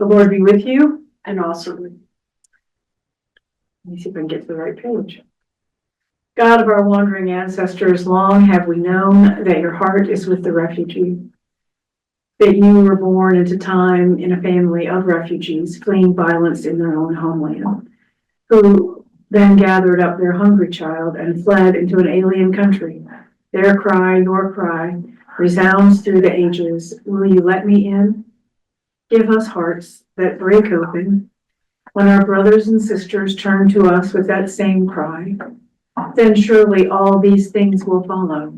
The Lord be with you and also with you. Let me see if I can get to the right page. God of our wandering ancestors, long have we known that your heart is with the refugee, that you were born into time in a family of refugees fleeing violence in their own homeland, who then gathered up their hungry child and fled into an alien country. Their cry, your cry, resounds through the ages. Will you let me in? Give us hearts that break open when our brothers and sisters turn to us with that same cry. Then surely all these things will follow.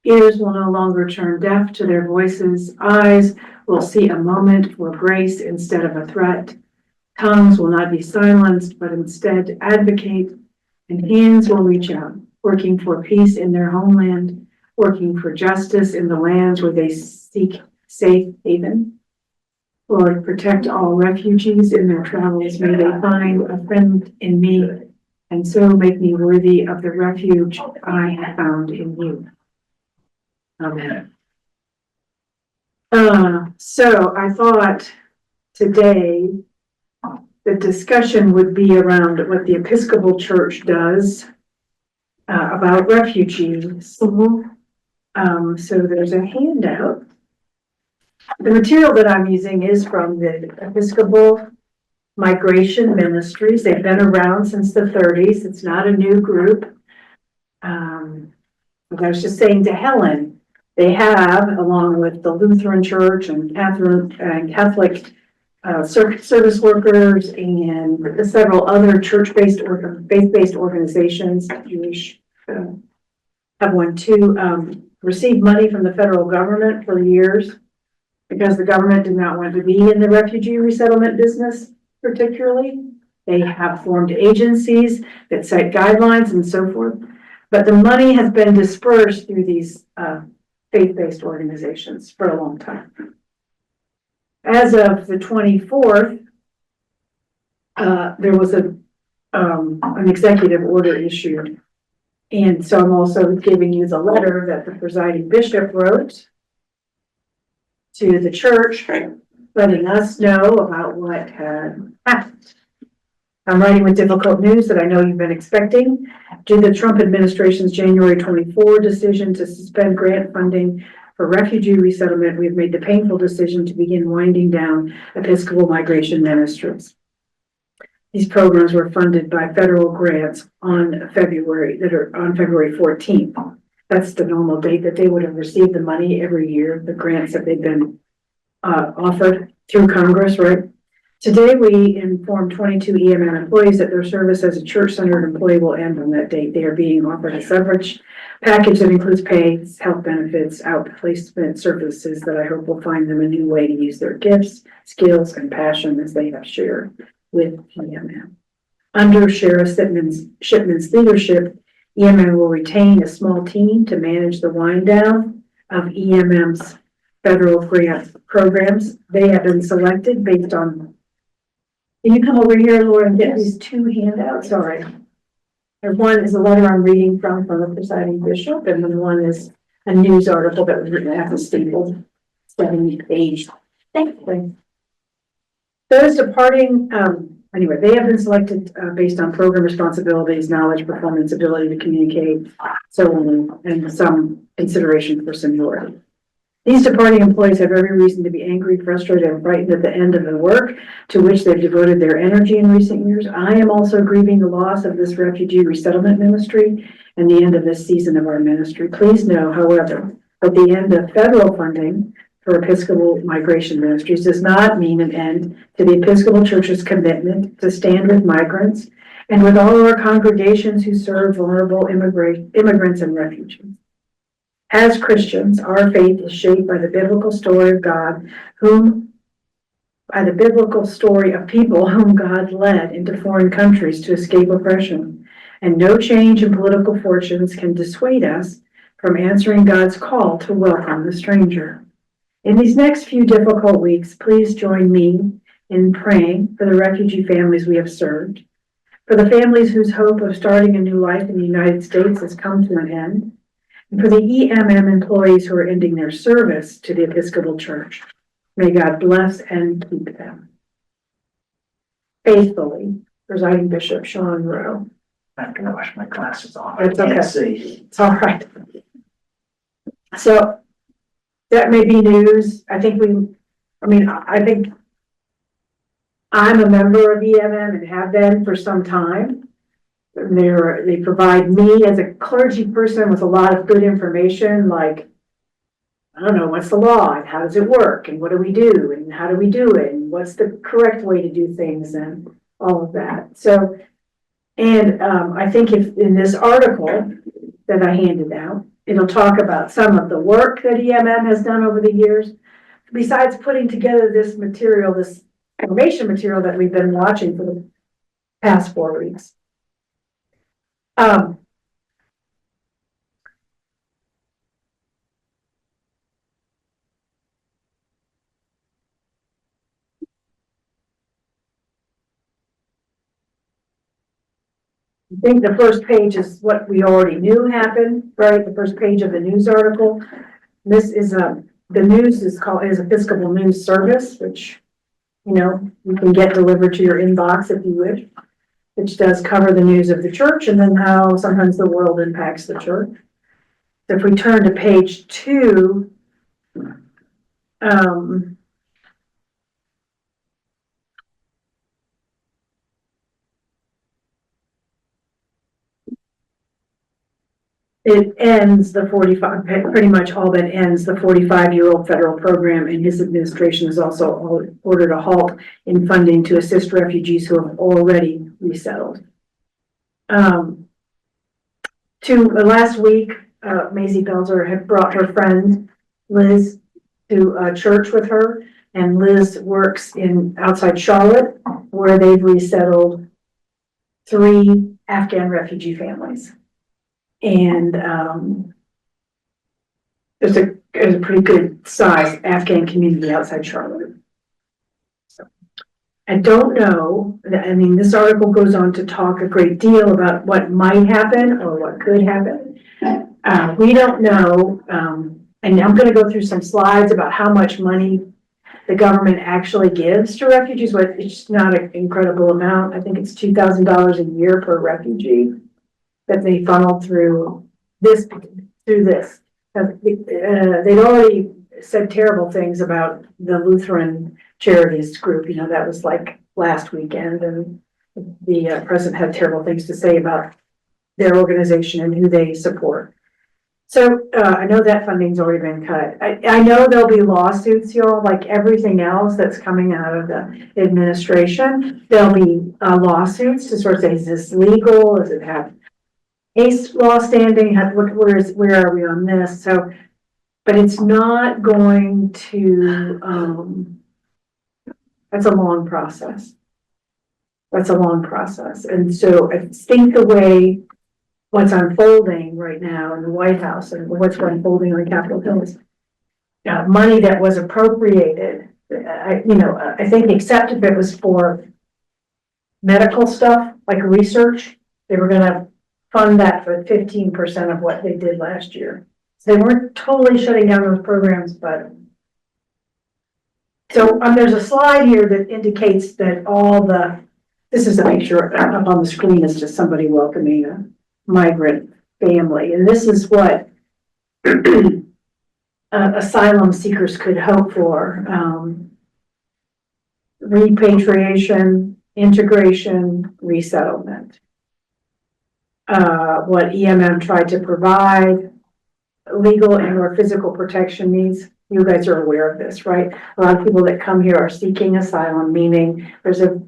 Ears will no longer turn deaf to their voices. Eyes will see a moment for grace instead of a threat. Tongues will not be silenced, but instead advocate, and hands will reach out, working for peace in their homeland, working for justice in the lands where they seek safe haven. Lord, protect all refugees in their travels. May they find a friend in me, and so make me worthy of the refuge I have found in you. Amen. So I thought today the discussion would be around what the Episcopal Church does about refugees. So there's a handout. The material that I'm using is from the Episcopal Migration Ministries. They've been around since the 30s. It's not a new group. But I was just saying to Helen, they have, along with the Lutheran Church and Catholic service workers and several other church-based or faith-based organizations, Jewish have one too, received money from the federal government for years because the government did not want to be in the refugee resettlement business particularly. They have formed agencies that set guidelines and so forth, but the money has been dispersed through these faith-based organizations for a long time. As of the 24th, there was an executive order issued. And so I'm also giving you the letter that the presiding bishop wrote to the church, letting us know about what had happened. I'm writing with difficult news that I know you've been expecting. Due to the Trump administration's January 24 decision to suspend grant funding for refugee resettlement, we have made the painful decision to begin winding down Episcopal Migration Ministries. These programs were funded by federal grants on February 14th. That's the normal date that they would have received the money every year, the grants that they've been offered through Congress, right? Today, we informed 22 EMM employees that their service as a church-centered employee will end on that date. They are being offered a severance package that includes pay, health benefits, outplacement services that I hope will find them a new way to use their gifts, skills, and passion as they have shared with EMM. Under Sheriff Shipman's leadership, EMM will retain a small team to manage the wind down of EMM's federal grant programs. They have been selected based on. Can you come over here, Laura, and get these two handouts? All right. One is a letter I'm reading from the presiding bishop, and then one is a news article that was written at the stapled 70-page. Thankfully. Those departing, anyway, they have been selected based on program responsibilities, knowledge, performance, ability to communicate, so on, and some consideration for seniority. These departing employees have every reason to be angry, frustrated, and frightened at the end of the work to which they've devoted their energy in recent years. I am also grieving the loss of this refugee resettlement ministry and the end of this season of our ministry. Please know, however, that the end of federal funding for Episcopal Migration Ministries does not mean an end to the Episcopal Church's commitment to stand with migrants and with all our congregations who serve vulnerable immigrants and refugees. As Christians, our faith is shaped by the biblical story of God, by the biblical story of people whom God led into foreign countries to escape oppression. And no change in political fortunes can dissuade us from answering God's call to welcome the stranger. In these next few difficult weeks, please join me in praying for the refugee families we have served, for the families whose hope of starting a new life in the United States has come to an end, and for the EMM employees who are ending their service to the Episcopal Church. May God bless and keep them. faithfully, presiding Bishop Sean Rowe. I'm gonna wash my glasses off. It's I can't okay. see. It's all right. So that may be news. I think I think I'm a member of EMM and have been for some time. They provide me as a clergy person with a lot of good information, like, I don't know, what's the law and how does it work and what do we do and how do we do it and what's the correct way to do things and all of that. So, and I think if in this article that I handed out, it'll talk about some of the work that EMM has done over the years, besides putting together this material, this information material that we've been watching for the past 4 weeks. I think the first page is what we already knew happened, right? The first page of the news article. This is the news is Episcopal News Service, which, you know, you can get delivered to your inbox if you wish, which does cover the news of the church and then how sometimes the world impacts the church. So if we turn to page 2, it ends the 45, pretty much all but ends the 45-year-old federal program, and his administration has also ordered a halt in funding to assist refugees who have already resettled. Last week, Maisie Belzer had brought her friend Liz to church with her, and Liz works outside Charlotte, where they've resettled 3 Afghan refugee families. And there's a pretty good size Afghan community outside Charlotte. So I don't know, I mean, this article goes on to talk a great deal about what might happen or what could happen. We don't know, and I'm gonna go through some slides about how much money the government actually gives to refugees, but it's not an incredible amount. I think it's $2,000 a year per refugee that they funneled through this. They'd already said terrible things about the Lutheran Charities group, you know, that was like last weekend, and the president had terrible things to say about their organization and who they support. So I know that funding's already been cut. I know there'll be lawsuits, y'all, like everything else that's coming out of the administration. There'll be lawsuits to sort of say, is this legal? Does it have case law standing? Where are we on this? So, but it's not going to, that's a long process. And so I think the way what's unfolding right now in the White House and what's unfolding on Capitol Hill is money that was appropriated. I think except if it was for medical stuff, like research, they were going to fund that for 15% of what they did last year. So they weren't totally shutting down those programs, but so there's a slide here that indicates that this is a picture up on the screen, is just somebody welcoming a migrant family. And this is what asylum seekers could hope for. Repatriation, integration, resettlement. What EMM tried to provide, legal and or physical protection needs. You guys are aware of this, right? A lot of people that come here are seeking asylum, meaning there's a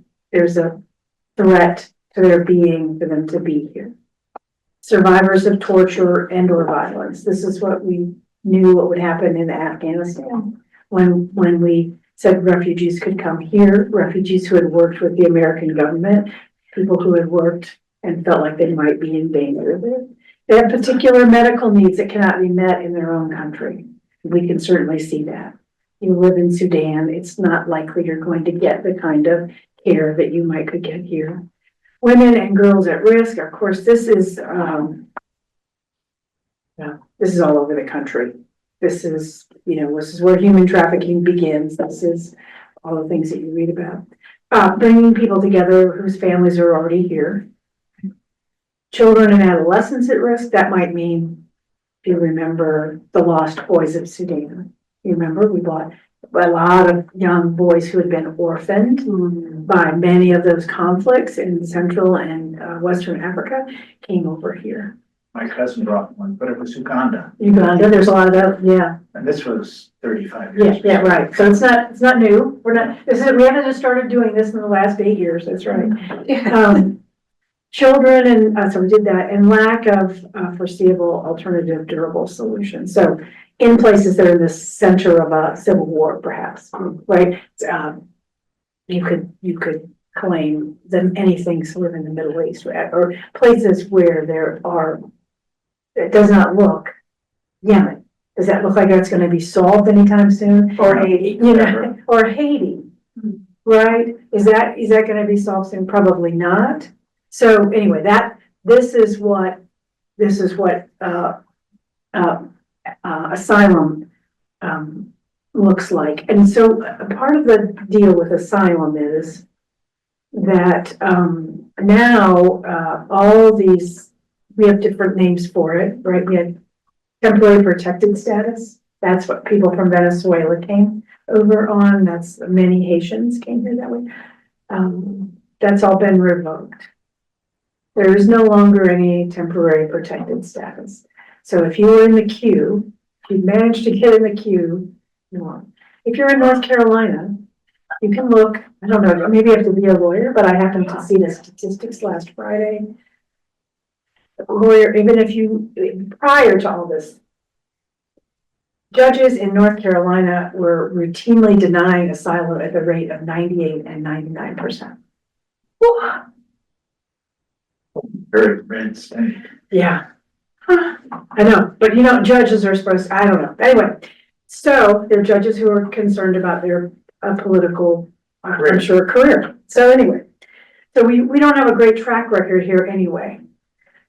threat to their being for them to be here. Survivors of torture and or violence. This is what we knew what would happen in Afghanistan when we said refugees could come here, refugees who had worked with the American government, people who had worked and felt like they might be in danger. They have particular medical needs that cannot be met in their own country. We can certainly see that. You live in Sudan, it's not likely you're going to get the kind of care that you might could get here. Women and girls at risk, of course, this is all over the country. This is where human trafficking begins. This is all the things that you read about. bringing people together whose families are already here. Children and adolescents at risk, that might mean, if you remember, the Lost Boys of Sudan. You remember, we brought a lot of young boys who had been orphaned by many of those conflicts in Central and Western Africa, came over here. My cousin brought one, but it was Uganda, Uganda, there's a lot of that, yeah. and this was 35 Yeah, years. yeah, right. So it's not new. We haven't just started doing this in the last 8 years. That's right. Children and, so we did that, and lack of foreseeable alternative durable solutions. So in places that are in the center of a civil war, perhaps, right? You could claim that anything sort of in the Middle East, or places where it does not look, Yemen. Does that look like that's gonna be solved anytime soon? Or Haiti. Or Haiti, right? Is that gonna be solved soon? Probably not. So anyway, this is what asylum looks like. And so a part of the deal with asylum is that now all these, we have different names for it, right? We had temporary protected status. That's what people from Venezuela came over on. That's many Haitians came here that way. That's all been revoked. There is no longer any temporary protected status. So if you were in the queue, if you managed to get in the queue, if you're in North Carolina, you can look, I don't know, maybe you have to be a lawyer, but I happened to see the statistics last Friday. Lawyer, even if you, prior to all this, judges in North Carolina were routinely denying asylum at the rate of 98 and 99%. Very red state. Yeah. I know, but judges are supposed to, I don't know. Anyway, so they're judges who are concerned about their political, I'm sure, career. So anyway, so we don't have a great track record here anyway.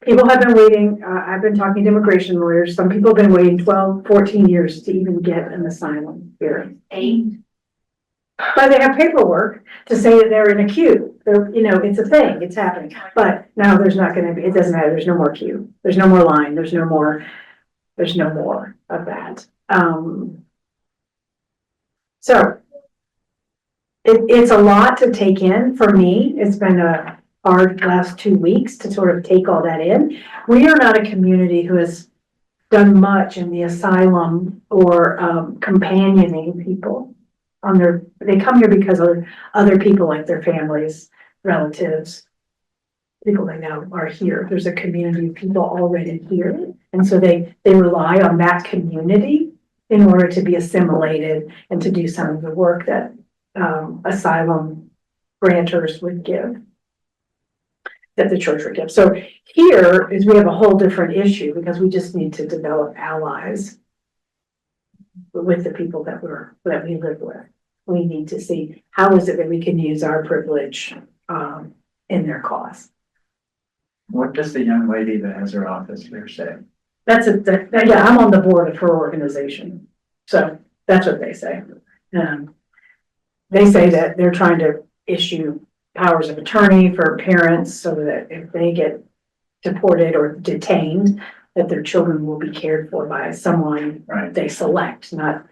People have been waiting, I've been talking to immigration lawyers, some people have been waiting 12, 14 years to even get an asylum here. 8. But they have paperwork to say that they're in a queue. It's a thing, it's happening. But now there's not gonna be, it doesn't matter, there's no more queue. There's no more line, there's no more of that. So it's a lot to take in for me. It's been a hard last 2 weeks to sort of take all that in. We are not a community who has done much in the asylum or companioning people. They come here because of other people, like their families, relatives, people they know are here. There's a community of people already here. And so they rely on that community in order to be assimilated and to do some of the work that asylum grantors would give, that the church would give. So here is, we have a whole different issue because we just need to develop allies with the people that we live with. We need to see how is it that we can use our privilege in their cause. What does the young lady that has her office here say? Yeah, I'm on the board of her organization. So that's what they say. They say that they're trying to issue powers of attorney for parents so that if they get deported or detained, that their children will be cared for by someone they select, not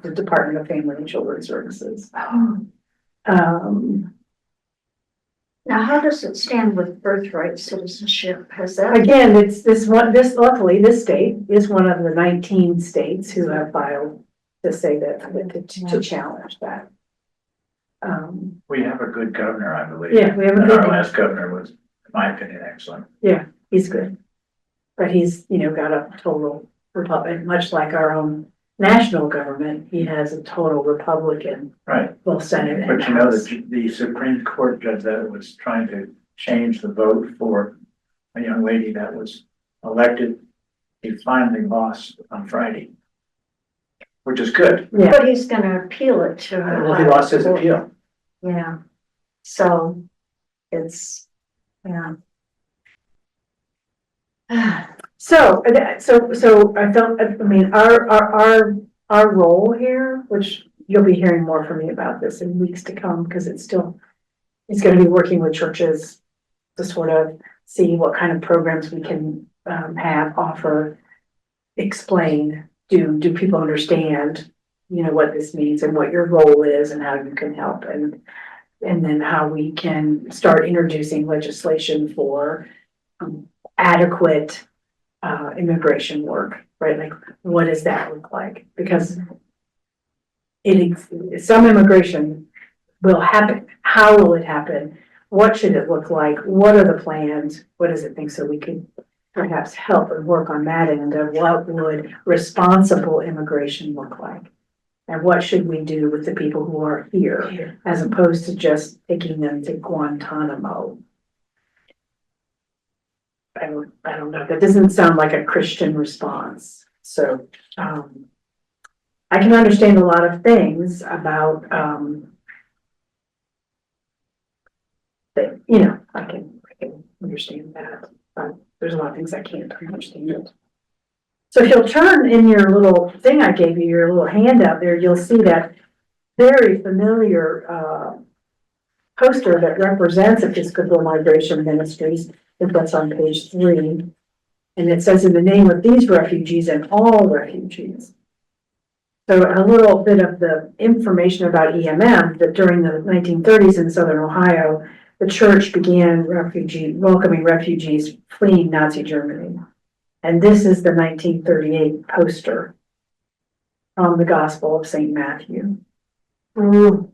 the Department of Family and Children's Services. Now, how does it stand with birthright citizenship? Has that? Again, it's luckily, this state is one of the 19 states who have filed to say that, to challenge that. We have a good governor, I believe. Yeah, we have a And good our last governor was, in my opinion, excellent. Yeah, he's good. But he's, got a total Republican, much like our own national government. He has a total Republican. Right. Both Senate and But House. the Supreme Court judge that was trying to change the vote for a young lady that was elected, he finally lost on Friday, which is good. Yeah. But he's gonna appeal it to her. Well, he lost his appeal. Yeah, so it's, yeah. So I felt, our role here, which you'll be hearing more from me about this in weeks to come, because it's gonna be working with churches to sort of see what kind of programs we can, offer, explain, do people understand, what this means and what your role is and how you can help, and then how we can start introducing legislation for adequate immigration work, right? Like, what does that look like? Because some immigration will happen. How will it happen? What should it look like? What are the plans? What does it think? So we could perhaps help and work on that end of what would responsible immigration look like? And what should we do with the people who are here, as opposed to just taking them to Guantanamo? I don't know, that doesn't sound like a Christian response, so, I can understand a lot of things about, that, I can understand that, but there's a lot of things I can't understand. So if you'll turn in your little thing I gave you, your little handout there, you'll see that very familiar, poster that represents Episcopal Migration Ministries. If that's on page 3, and it says, in the name of these refugees and all refugees. So a little bit of the information about EMM, that during the 1930s in Southern Ohio, the church began welcoming refugees fleeing Nazi Germany. And this is the 1938 poster on the Gospel of St. Matthew. So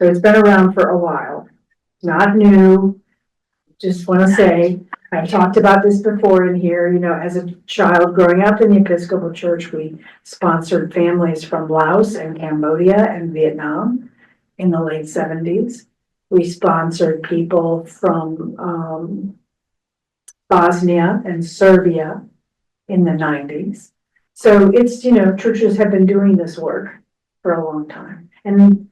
it's been around for a while. Not new. Just want to say, I've talked about this before in here, as a child growing up in the Episcopal Church, we sponsored families from Laos and Cambodia and Vietnam in the late 70s. We sponsored people from Bosnia and Serbia in the 90s. So it's, churches have been doing this work for a long time. And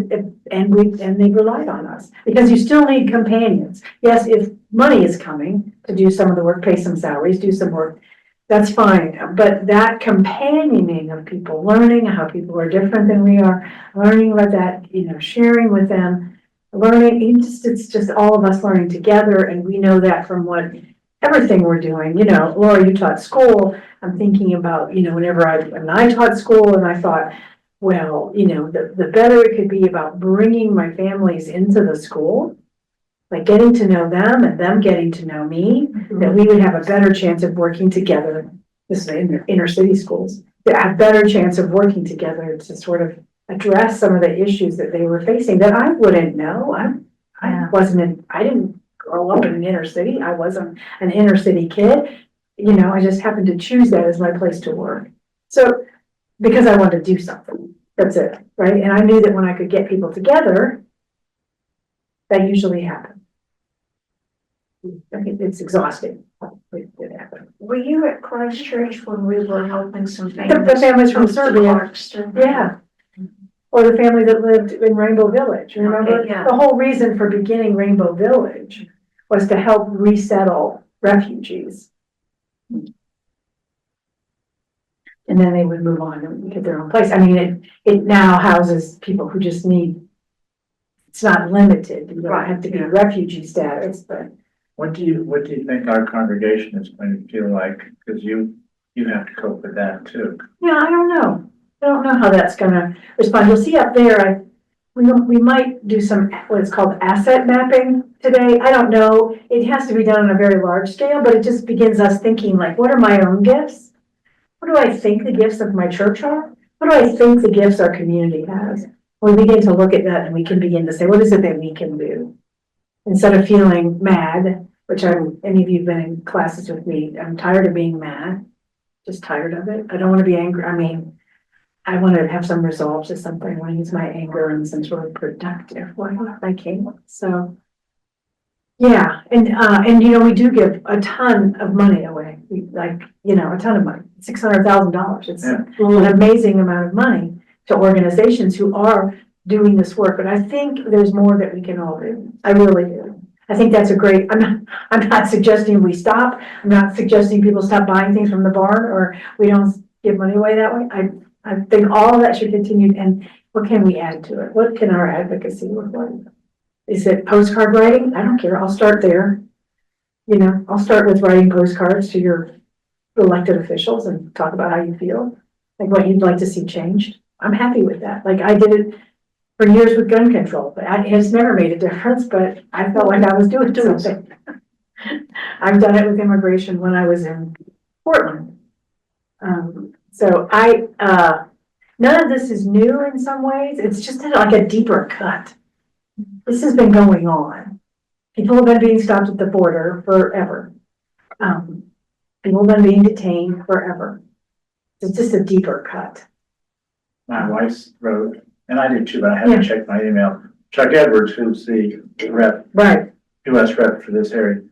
they relied on us, because you still need companions. Yes, if money is coming to do some of the work, pay some salaries, do some work, that's fine. But that companioning of people, learning how people are different than we are, learning about that, sharing with them, it's just all of us learning together. And we know that from everything we're doing. Laura, you taught school. I'm thinking about, whenever I taught school, and I thought, well, the better it could be about bringing my families into the school, like getting to know them and them getting to know me, that we would have a better chance of working together. This is in inner city schools, to have better chance of working together to sort of address some of the issues that they were facing that I wouldn't know. I didn't grow up in an inner city. I wasn't an inner city kid. I just happened to choose that as my place to work. So, because I wanted to do something. That's it, right? And I knew that when I could get people together, that usually happened. It's exhausting. It happened. Were you at Christ Church when we were helping some families? The families from move to Serbia. Clarkston? Yeah. Or the family that lived in Rainbow Village, remember? Okay, yeah. The whole reason for beginning Rainbow Village was to help resettle refugees. And then they would move on and get their own place. I mean, it now houses people who just need, it's not limited. You don't have to be refugee status, but. What do you think our congregation is going to feel like? Because you have to cope with that too. Yeah, I don't know. I don't know how that's gonna respond. You'll see up there, we might do some, what's called asset mapping today. I don't know. It has to be done on a very large scale, but it just begins us thinking, like, what are my own gifts? What do I think the gifts of my church are? What do I think the gifts our community has? We begin to look at that and we can begin to say, what is it that we can do? Instead of feeling mad, which any of you have been in classes with me, I'm tired of being mad, just tired of it. I don't want to be angry. I mean, I want to have some resolve to something. I want to use my anger in some sort of productive way if I can. So, yeah, and we do give a ton of money away. A ton of money, $600,000. It's an amazing amount of money to organizations who are doing this work. But I think there's more that we can all do. I really do. I think that's a great, I'm not suggesting we stop. I'm not suggesting people stop buying things from the barn or we don't give money away that way. I think all of that should continue, and what can we add to it? What can our advocacy look like? Is it postcard writing? I don't care, I'll start there. You know, I'll start with writing postcards to your elected officials and talk about how you feel, like what you'd like to see changed. I'm happy with that. Like I did it for years with gun control, but it has never made a difference, but I felt like I was doing something. I've done it with immigration when I was in Portland. So none of this is new in some ways. It's just like a deeper cut. This has been going on. People have been being stopped at the border forever. People have been being detained forever. It's just a deeper cut. My wife's wrote, and I did too, but I haven't checked my email. Chuck Edwards, who's the rep, Right. US rep for this area.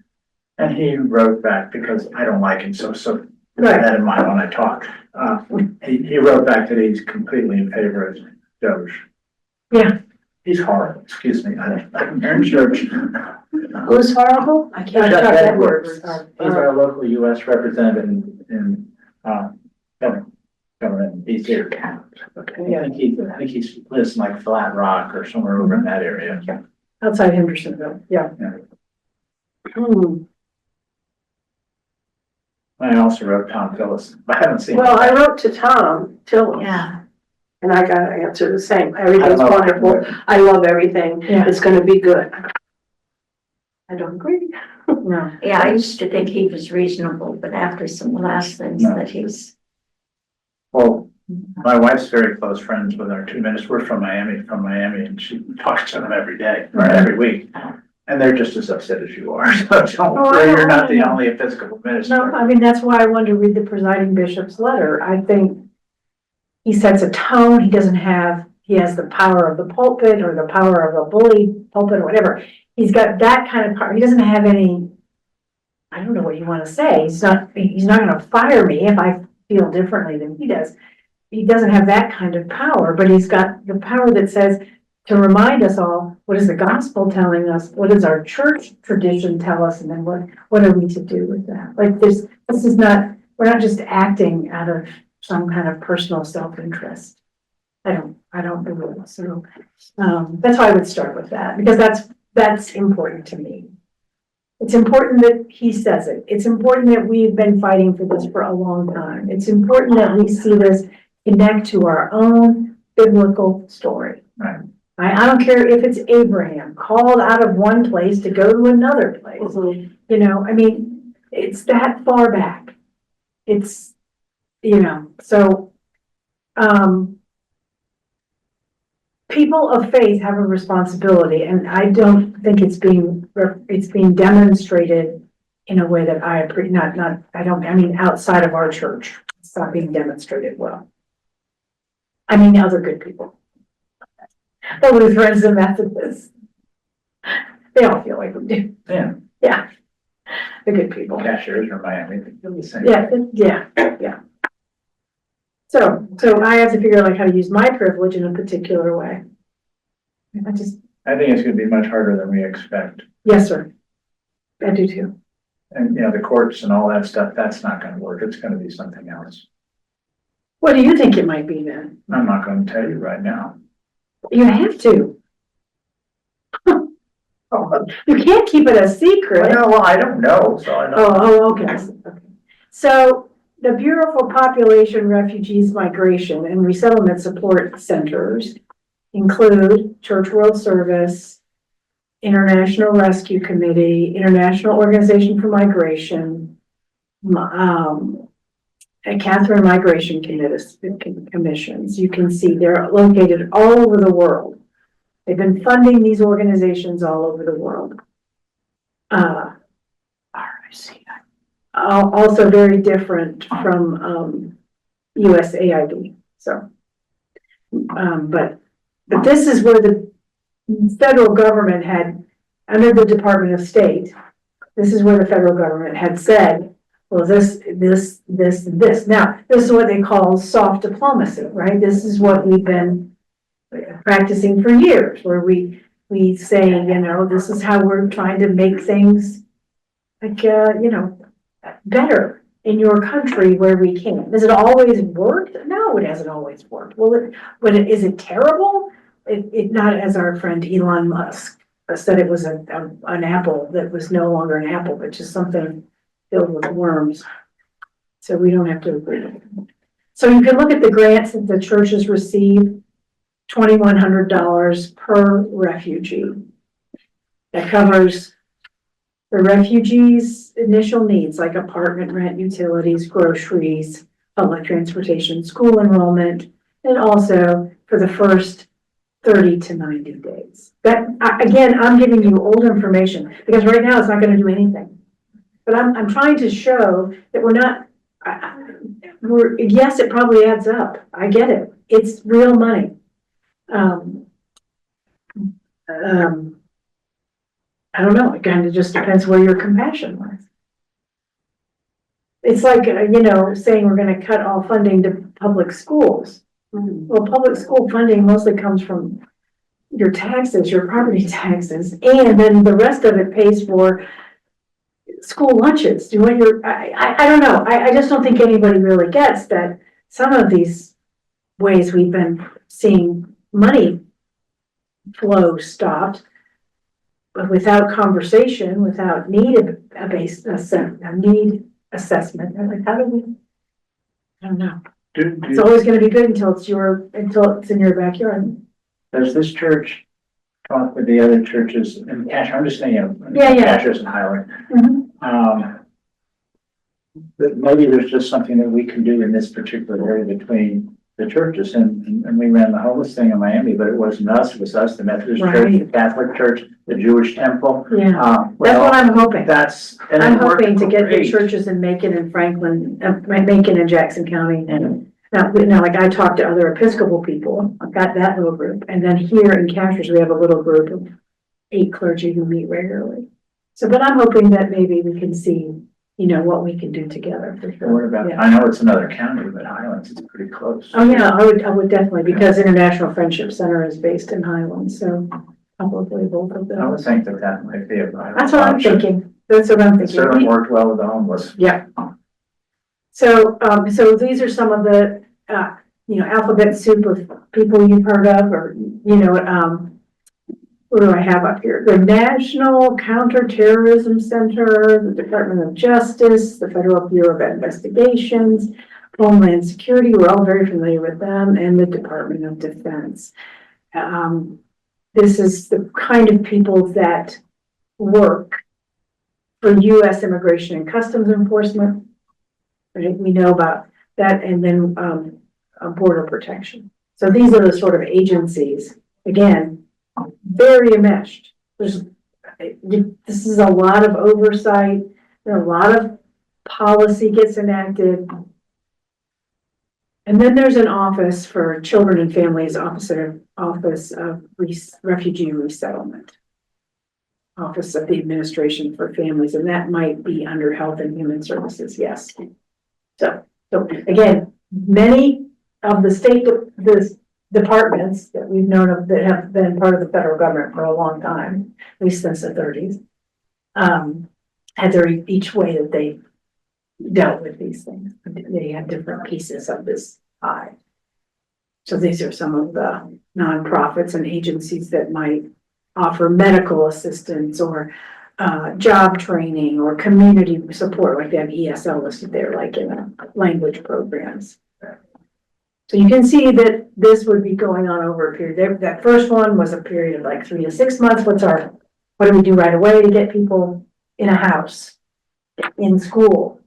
And he wrote back because I don't like him, so keep that in mind when I talk. He wrote back that he's completely in favor of Doge. Yeah. He's horrible, excuse me, I'm in church. Who's horrible? I can't. Chuck Edwards, he's our local US representative in, government in DC. I think he lives in like Flat Rock or somewhere over in that area. Outside Hendersonville, yeah. I also wrote Tom Phillips, but I haven't seen. Well, I wrote to Tom Tillman, Yeah, and I got an answer the same. I Everything's don't know. wonderful. I love everything. Yeah. It's gonna be good. I don't agree. No. yeah, I used to think he was reasonable, but after some last things No. that he's, Well, my wife's very close friends with our two ministers. We're from Miami, and she talks to them every day or every week. And they're just as upset as you are. So don't worry, you're not the only Episcopal No, minister. I mean, that's why I wanted to read the presiding bishop's letter. I think he sets a tone. He has the power of the pulpit or the power of a bully pulpit or whatever. He's got that kind of power. He doesn't have any, I don't know what you want to say. He's not gonna fire me if I feel differently than he does. He doesn't have that kind of power, but he's got the power that says to remind us all, what is the gospel telling us? What does our church tradition tell us? And then what are we to do with that? Like this is not, we're not just acting out of some kind of personal self-interest. I don't believe so. That's why I would start with that, because that's important to me. It's important that he says it. It's important that we've been fighting for this for a long time. It's important that we see this connect to our own biblical story. Right. I don't care if it's Abraham called out of one place to go to another place. You know, I mean, it's that far back. It's, you know, so, people of faith have a responsibility, and I don't think it's being demonstrated in a way that I appreciate, I mean, outside of our church, it's not being demonstrated well. I mean, other good people. The Lutherans, the Methodists, they all feel like we do. Yeah, Yeah, the good people. cashiers from Miami, they're the same. Yeah. So I have to figure out like how to use my privilege in a particular way. I think it's gonna be much harder than we expect. Yes, sir. I do too. And, you know, the courts and all that stuff, that's not gonna work. It's gonna be something else. What do you think it might be then? I'm not gonna tell you right now. You have to. You can't keep it a secret. Well, I don't know, so I don't. Okay. So the Bureau for Population, Refugees, Migration and Resettlement Support Centers include Church World Service, International Rescue Committee, International Organization for Migration, and Catherine Migration Commissions. You can see they're located all over the world. They've been funding these organizations all over the world. RIC. Also very different from USAID. So, but this is where the federal government had, under the Department of State, this is where the federal government had said, well, this. Now, this is what they call soft diplomacy, right? This is what we've been practicing for years, where we say, you know, this is how we're trying to make things like, you know, better in your country where we can. Has it always worked? No, it hasn't always worked. Is it terrible? Not as our friend Elon Musk said it was an apple that was no longer an apple, but just something filled with worms. So we don't have to agree with it. So you can look at the grants that the churches receive, $2,100 per refugee. That covers the refugees' initial needs like apartment rent, utilities, groceries, public transportation, school enrollment, and also for the first 30 to 90 days. Again, I'm giving you old information because right now it's not going to do anything. But I'm trying to show that we're not, yes, it probably adds up. I get it. It's real money. I don't know, it kind of just depends where your compassion lies. It's like, saying we're gonna cut all funding to public schools. Well, public school funding mostly comes from your taxes, your property taxes, and then the rest of it pays for school lunches. Do you want your, I don't know, I just don't think anybody really gets that some of these ways we've been seeing money flow stopped, but without conversation, without need assessment, I'm like, how do we? I don't know. It's always going to be good until it's in your backyard. Does this church talk with the other churches in Cache? I'm just thinking, Yeah. Caches and Highland. But maybe there's just something that we can do in this particular area between the churches, and we ran the homeless thing in Miami, but it wasn't us, it was us, the Methodist Church, Right. the Catholic Church, the Jewish Temple. Yeah, Well, that's what I'm hoping. and I'm it worked hoping to get the great. churches in Macon and Franklin, Macon and Jackson County. And now, like I talked to other Episcopal people, I've got that little group. And then here in Cashers, we have a little group of 8 clergy who meet regularly. So, but I'm hoping that maybe we can see, what we can do together for sure. What about, Yeah. I know it's another county, but Highlands is pretty close. Oh, yeah, I would definitely, because International Friendship Center is based in Highlands, so probably both of I would them. think that might be a viable That's what I'm option. thinking. That's what I'm It thinking. certainly worked well with the homeless. Yeah. So these are some of the, alphabet soup of people you've heard of, or, what do I have up here? The National Counterterrorism Center, the Department of Justice, the Federal Bureau of Investigations, Homeland Security, we're all very familiar with them, and the Department of Defense. This is the kind of people that work for U.S. Immigration and Customs Enforcement. Right? We know about that, and then border protection. So these are the sort of agencies, again, very enmeshed. This is a lot of oversight, a lot of policy gets enacted. And then there's an office for Children and Families, Office of Refugee Resettlement. Office of the Administration for Families, and that might be under Health and Human Services, yes. So again, many of the departments that we've known of that have been part of the federal government for a long time, at least since the 30s, had each way that they dealt with these things. They had different pieces of this pie. So these are some of the nonprofits and agencies that might offer medical assistance or job training or community support, like they have ESL listed there, like in language programs. So you can see that this would be going on over a period. That first one was a period of like 3 to 6 months. What do we do right away to get people in a house, in school?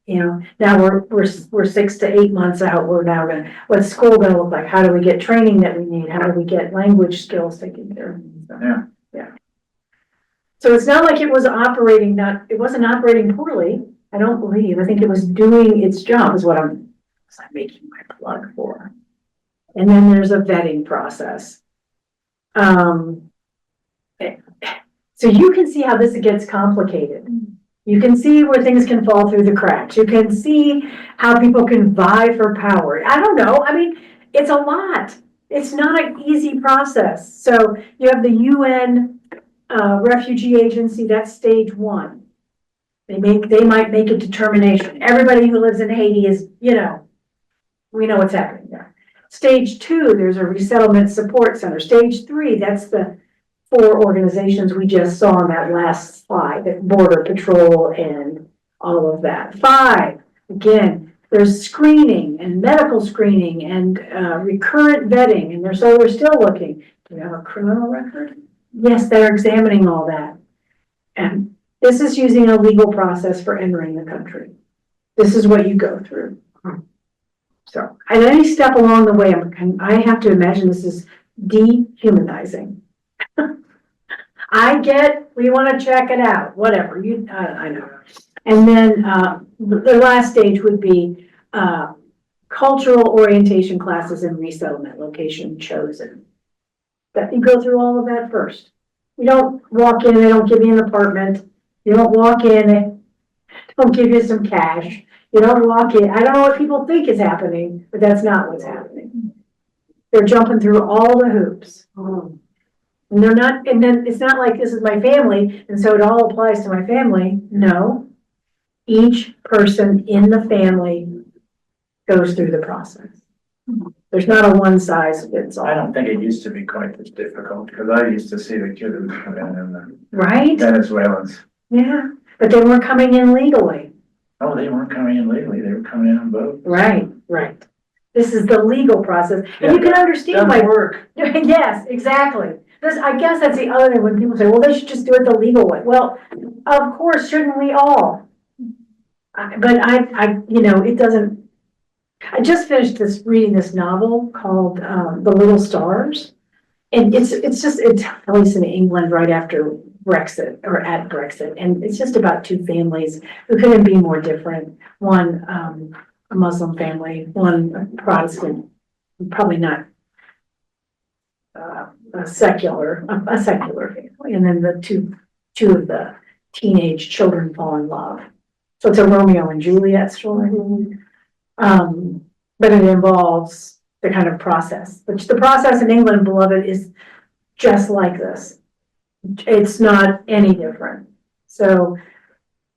Now we're 6 to 8 months out. We're now what's school gonna look like? How do we get training that we need? How do we get language skills taken care of? Yeah. So it's not like it wasn't operating poorly. I don't believe. I think it was doing its job is what I'm making my plug for. And then there's a vetting process. So you can see how this gets complicated. You can see where things can fall through the cracks. You can see how people can vie for power. I don't know. I mean, it's a lot. It's not an easy process. So you have the UN Refugee Agency, that's stage 1. They might make a determination. Everybody who lives in Haiti is, we know what's happening there. Stage 2, there's a resettlement support center. Stage 3, that's the 4 organizations we just saw on that last slide, the Border Patrol and all of that. 5, again, there's screening and medical screening and recurrent vetting, and we're still looking. Do you have a criminal record? Yes, they're examining all that. And this is using a legal process for entering the country. This is what you go through. So, at any step along the way, I have to imagine this is dehumanizing. I get, we want to check it out, whatever, I know. And then, the last stage would be, cultural orientation classes and resettlement location chosen. That you go through all of that first. You don't walk in, they don't give you an apartment. You don't walk in, they don't give you some cash. You don't walk in, I don't know what people think is happening, but that's not what's happening. They're jumping through all the hoops. And they're not, and then it's not like this is my family, and so it all applies to my family. No. Each person in the family goes through the process. There's not a one size fits all. I don't think it used to be quite as difficult, because I used to see the kids who come in and the Right? Venezuelans. Yeah, but they weren't coming in legally. Oh, they weren't coming in legally, they were coming in on boat. Right. This is the legal process, and you can understand why. Doesn't work. Yes, exactly. I guess that's the other thing when people say, well, they should just do it the legal way. Well, of course, shouldn't we all? But it doesn't, I just finished reading this novel called, The Little Stars. And it takes place in England right after Brexit or at Brexit. And it's just about 2 families who couldn't be more different. One, a Muslim family, one Protestant, probably not a secular family. And then the two of the teenage children fall in love. So it's a Romeo and Juliet story. But it involves the kind of process, which the process in England, beloved, is just like this. It's not any different. So,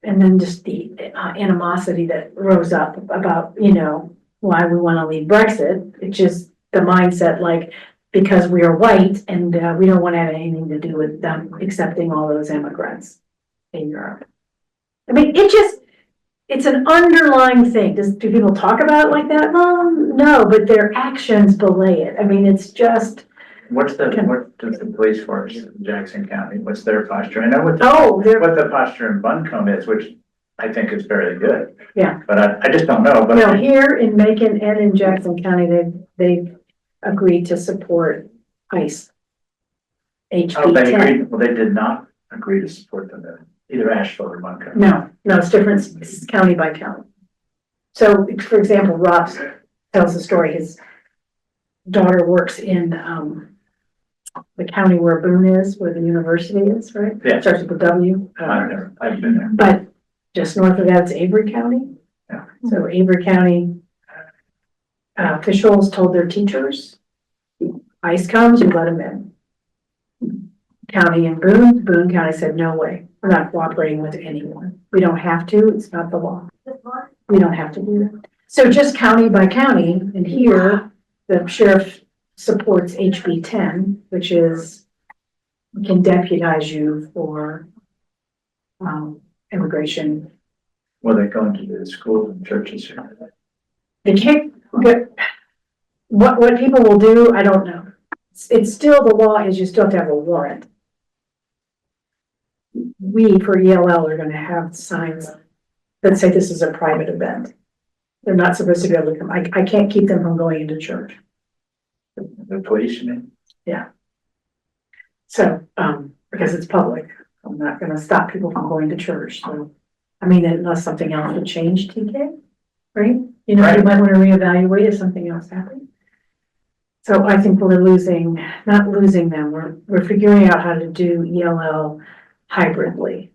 and then just the animosity that rose up about, why we want to leave Brexit. It's just the mindset, like, because we are white and we don't want to have anything to do with them accepting all those immigrants in Europe. I mean, it's an underlying thing. Do people talk about it like that? Well, no, but their actions belay it. I mean, it's just. What does the police force in Jackson County, what's their posture? I know what the posture in Buncombe is, which I think is very good. Yeah. But I just don't know. But No, here in Macon and in Jackson County, they've agreed to support ICE. HB10. Oh, they agreed, well, they did not agree to support them then, either Asheville or Buncombe. No, it's different, it's county by county. So, for example, Rob tells the story, his daughter works in, the county where Boone is, where the university is, right? Yeah. Starts with a W. I've been there. But just north of that, it's Avery County. Yeah. So Avery County officials told their teachers, ICE comes, you let them in. County and Boone County said, no way, we're not cooperating with anyone. We don't have to, it's not the law. We don't have to do that. So just county by county, and here, the sheriff supports HB 10, which is, can deputize you for immigration. Well, they go into the schools and churches here. They can't, what people will do, I don't know. It's still, the law is you still have to have a warrant. We, for ELL, are gonna have signs that say this is a private event. They're not supposed to be able to come. I can't keep them from going into church. The police, you mean? Yeah. So, because it's public, I'm not gonna stop people from going to church, so. I mean, unless something else would change, TK, right? You know, you might wanna reevaluate if something else happened. So I think we're not losing them, we're figuring out how to do ELL hybridly,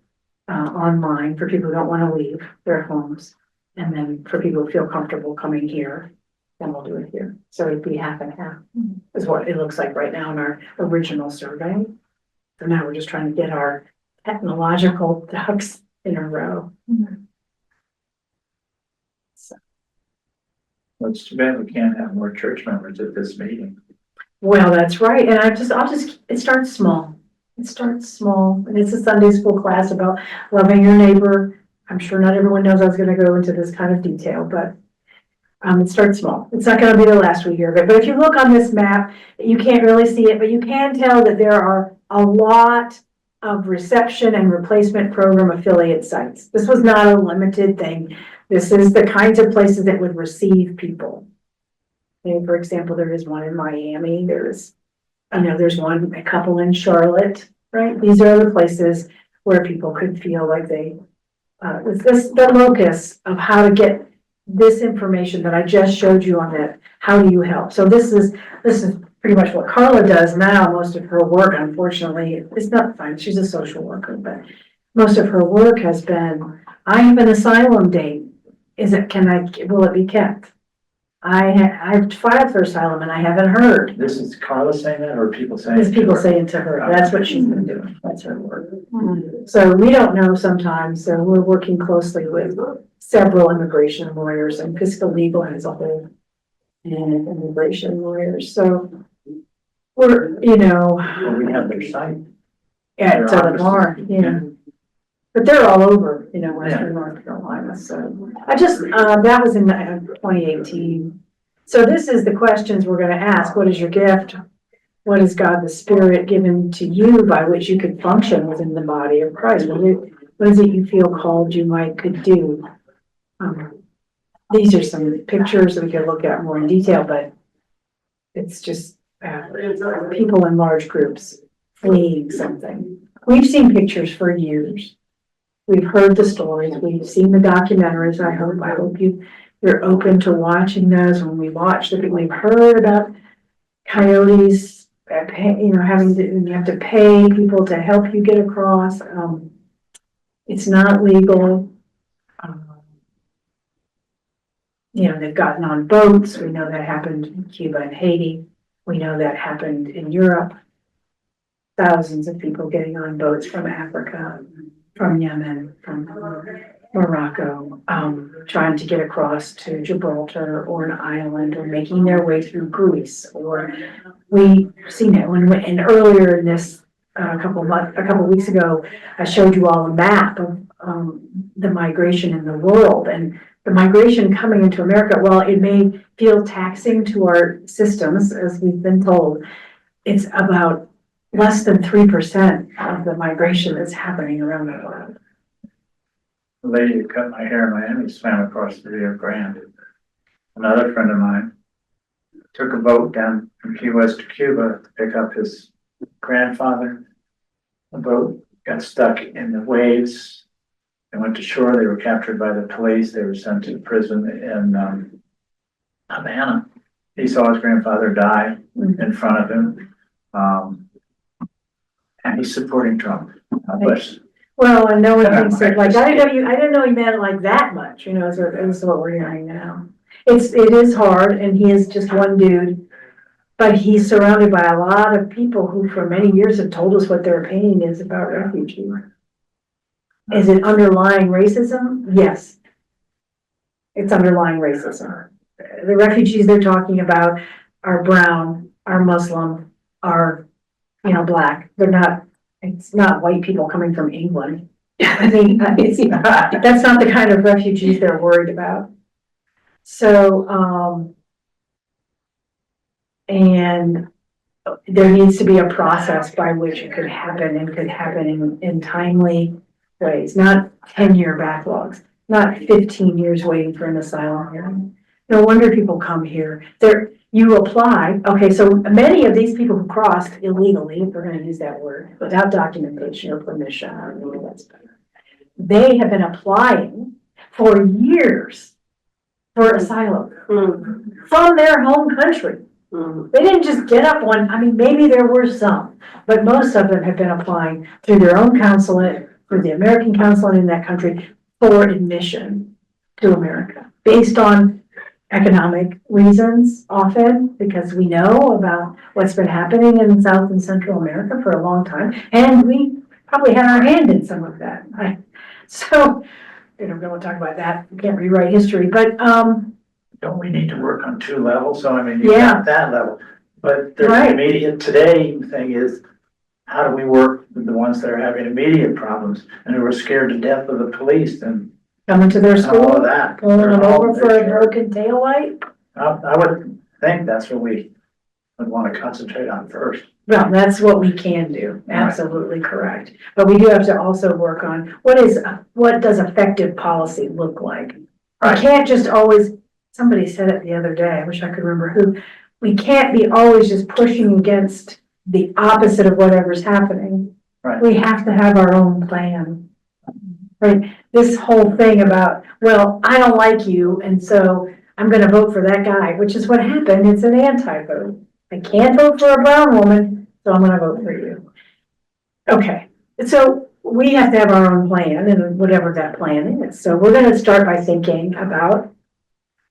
online for people who don't wanna leave their homes. And then for people who feel comfortable coming here, then we'll do it here. So it'd be half and half is what it looks like right now in our original survey. So now we're just trying to get our technological ducks in a row. Well, it's too bad we can't have more church members at this meeting. Well, that's right, and it starts small. It starts small, and it's a Sunday school class about loving your neighbor. I'm sure not everyone knows I was gonna go into this kind of detail, but it starts small. It's not gonna be the last we hear of it, but if you look on this map, you can't really see it, but you can tell that there are a lot of reception and replacement program affiliate sites. This was not a limited thing. This is the kinds of places that would receive people. And for example, there is one in Miami, there's a couple in Charlotte, right? These are the places where people could feel like the locus of how to get this information that I just showed you on that. How do you help? So this is pretty much what Carla does now. Most of her work, unfortunately, it's not fine. She's a social worker, but most of her work has been, I have an asylum date. Will it be kept? I've filed for asylum and I haven't heard. This is Carla saying that, or people saying? There's it to people her? saying to her, that's what she's been doing. That's her work. So we don't know sometimes, so we're working closely with several immigration lawyers, and fiscal legal has a whole and immigration lawyers, so we're, Well, we have their site. at Lamar, but they're all over, Western North Carolina, so. That was in 2018. So this is the questions we're gonna ask. What is your gift? What is God the Spirit given to you by which you could function within the body of Christ? What is it you feel called you could do? These are some pictures that we could look at more in detail, but it's just people in large groups fleeing something. We've seen pictures for years. We've heard the stories. We've seen the documentaries. I hope you're open to watching those. When we watch them, we've heard about coyotes, you have to pay people to help you get across. It's not legal. They've gotten on boats. We know that happened in Cuba and Haiti. We know that happened in Europe. Thousands of people getting on boats from Africa, from Yemen, from Morocco, trying to get across to Gibraltar or an island, or making their way through Greece. Or we've seen it and earlier in this, a couple weeks ago, I showed you all a map of the migration in the world, and the migration coming into America. While it may feel taxing to our systems, as we've been told, it's about less than 3% of the migration that's happening around the world. The lady who cut my hair in Miami swam across the Rio Grande. Another friend of mine took a boat down from Key West to Cuba to pick up his grandfather. The boat got stuck in the waves. They went to shore. They were captured by the police. They were sent to prison in Havana. He saw his grandfather die in front of him. And he's supporting Trump. God bless. Well, and no one thinks it I didn't know he meant it like that much, so this is what we're hearing now. It is hard, and he is just one dude, but he's surrounded by a lot of people who for many years have told us what their opinion is about refugees. Is it underlying racism? Yes. It's underlying racism. The refugees they're talking about are brown, are Muslim, are, Black. It's not white people coming from England. I mean, that's not the kind of refugees they're worried about. So, and there needs to be a process by which it could happen, and could happen in timely ways, not 10-year backlogs, not 15 years waiting for an asylum hearing. No wonder people come here. You apply. Okay, so many of these people who crossed illegally, if we're going to use that word, without documentation or permission, I don't know that's better. They have been applying for years for asylum from their home country. They didn't just get up one. I mean, maybe there were some, but most of them have been applying through their own consulate, through the American consulate in that country, for admission to America, based on economic reasons, often because we know about what's been happening in South and Central America for a long time, and we probably had our hand in some of that. So, you know, we don't want to talk about that. We can't rewrite history, but, Don't we need to work on two levels? So I mean, you Yeah. got that level, but the Right. immediate today thing is, how do we work with the ones that are having immediate problems and who are scared to death of the police and coming to their all of school, that? pulling them They're all- over for a broken taillight. I would think that's what we would want to concentrate on first. Well, that's what we can do. Absolutely correct. But we do have to also work on what does effective policy look like? We Right. can't just always, somebody said it the other day, I wish I could remember who. We can't be always just pushing against the opposite of whatever's happening. Right. We have to have our own plan. Right? This whole thing about, well, I don't like you, and so I'm gonna vote for that guy, which is what happened. It's an anti-vote. I can't vote for a brown woman, so I'm gonna vote for you. Okay, so we have to have our own plan and whatever that plan is. So we're gonna start by thinking about,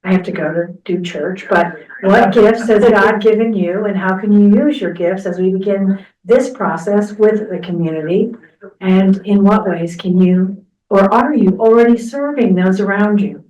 I have to go to do church, but what gifts has God given you and how can you use your gifts as we begin this process with the community? And in what ways can you, or are you already serving those around you?